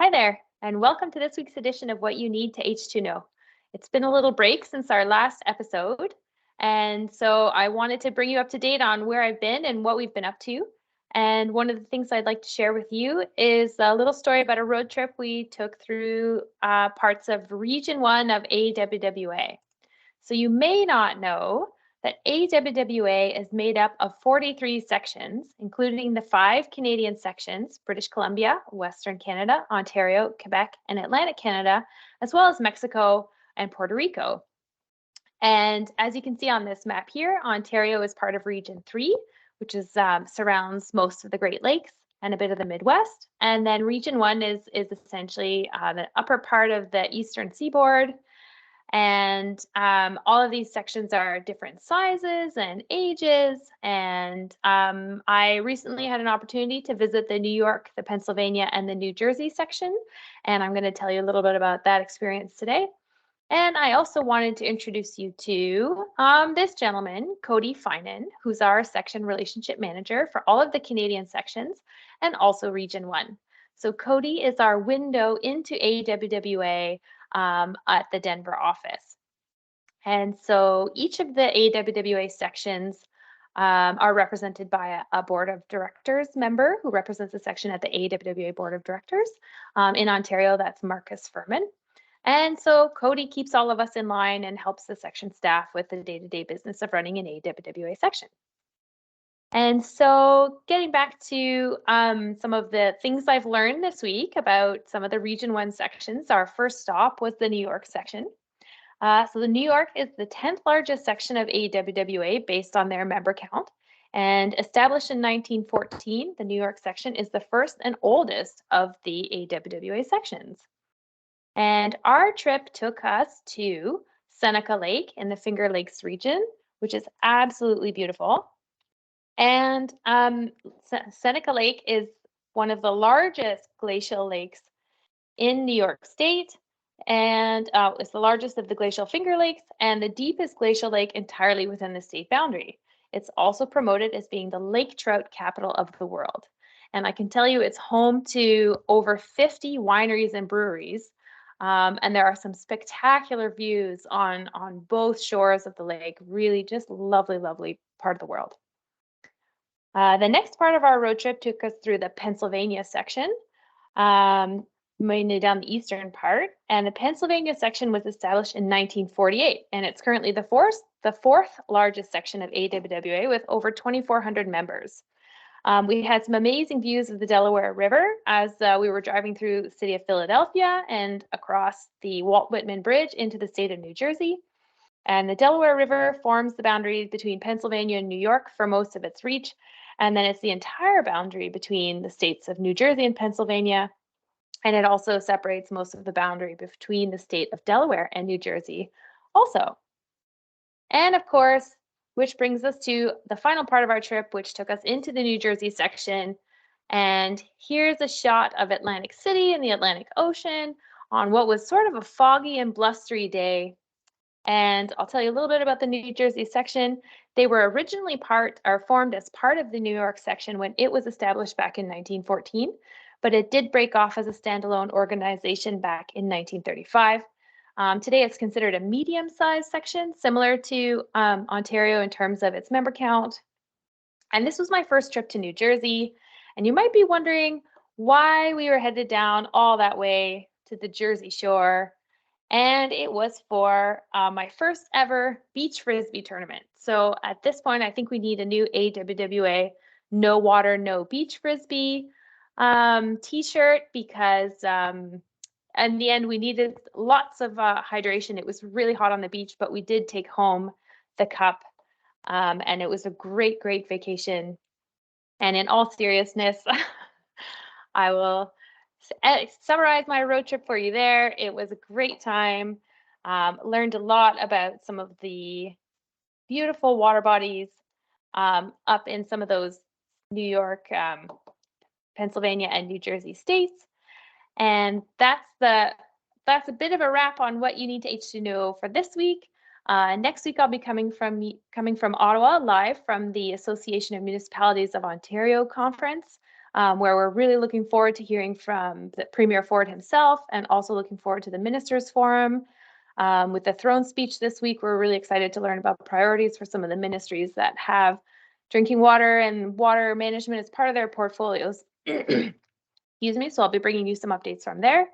Hi there, and welcome to this week's edition of What You Need to H2Know. It's been a little break since our last episode, and so I wanted to bring you up to date on where I've been and what we've been up to. And one of the things I'd like to share with you is a little story about a road trip we took through parts of Region 1 of AWWA. So you may not know that AWWA is made up of 43 sections, including the 5 Canadian sections, British Columbia, Western Canada, Ontario, Quebec, and Atlantic Canada, as well as Mexico and Puerto Rico. And as you can see on this map here, Ontario is part of Region 3, which is surrounds most of the Great Lakes and a bit of the Midwest. And then Region 1 is essentially the upper part of the Eastern Seaboard. And all of these sections are different sizes and ages. And I recently had an opportunity to visit the New York, the Pennsylvania, and the New Jersey section. And I'm going to tell you a little bit about that experience today. And I also wanted to introduce you to this gentleman, Cody Finan, who's our section relationship manager for all of the Canadian sections and also Region 1. So Cody is our window into AWWA at the Denver office. And so each of the AWWA sections are represented by a board of directors member who represents a section at the AWWA board of directors. In Ontario, that's Marcus Furman. And so Cody keeps all of us in line and helps the section staff with the day-to-day business of running an AWWA section. And so getting back to some of the things I've learned this week about some of the Region 1 sections, our first stop was the New York section. So the New York is the 10th largest section of AWWA based on their member count. And established in 1914, the New York section is the first and oldest of the AWWA sections. And our trip took us to Seneca Lake in the Finger Lakes region, which is absolutely beautiful. And Seneca Lake is one of the largest glacial lakes in New York State, and it's the largest of the glacial Finger Lakes and the deepest glacial lake entirely within the state boundary. It's also promoted as being the lake trout capital of the world. And I can tell you it's home to over 50 wineries and breweries. And there are some spectacular views on both shores of the lake. Really just lovely, lovely part of the world. The next part of our road trip took us through the Pennsylvania section, mainly down the eastern part. And the Pennsylvania section was established in 1948, and it's currently the fourth largest section of AWWA with over 2,400 members. We had some amazing views of the Delaware River as we were driving through the city of Philadelphia and across the Walt Whitman Bridge into the state of New Jersey. And the Delaware River forms the boundary between Pennsylvania and New York for most of its reach. And then it's the entire boundary between the states of New Jersey and Pennsylvania. And it also separates most of the boundary between the state of Delaware and New Jersey also. And of course, which brings us to the final part of our trip, which took us into the New Jersey section. And here's a shot of Atlantic City and the Atlantic Ocean on what was sort of a foggy and blustery day. And I'll tell you a little bit about the New Jersey section. They were originally formed as part of the New York section when it was established back in 1914, but it did break off as a standalone organization back in 1935. Today, it's considered a medium-sized section, similar to Ontario in terms of its member count. And this was my first trip to New Jersey. And you might be wondering why we were headed down all that way to the Jersey Shore. And it was for my first ever Beach Frisbee Tournament. So at this point, I think we need a new AWWA No Water, No Beach Frisbee t-shirt because in the end, we needed lots of hydration. It was really hot on the beach, but we did take home the cup. And it was a great, great vacation. And in all seriousness, I will summarize my road trip for you there. It was a great time. Learned a lot about some of the beautiful water bodies up in some of those New York, Pennsylvania, and New Jersey states. And that's a bit of a wrap on what you need to H2Know for this week. Next week, I'll be coming from Ottawa live from the Association of Municipalities of Ontario conference. where we're really looking forward to hearing from the Premier Ford himself, and also looking forward to the Ministers Forum. With the throne speech this week, we're really excited to learn about priorities for some of the ministries that have drinking water and water management as part of their portfolios. Excuse me, so I'll be bringing you some updates from there.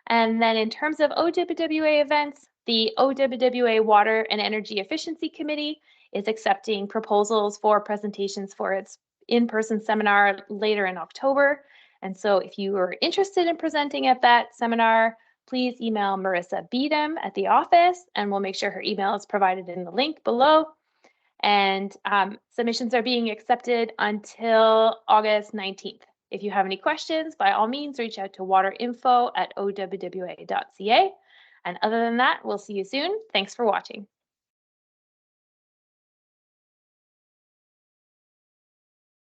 And then in terms of OWWA events, the OWWA Water and Energy Efficiency Committee is accepting proposals for presentations for its in-person seminar later in October. And so if you are interested in presenting at that seminar, please email Marissa Beedham at the office, and we'll make sure her email is provided in the link below. And submissions are being accepted until August 19th. If you have any questions, by all means, reach out to waterinfo@owwa.ca. And other than that, we'll see you soon. Thanks for watching.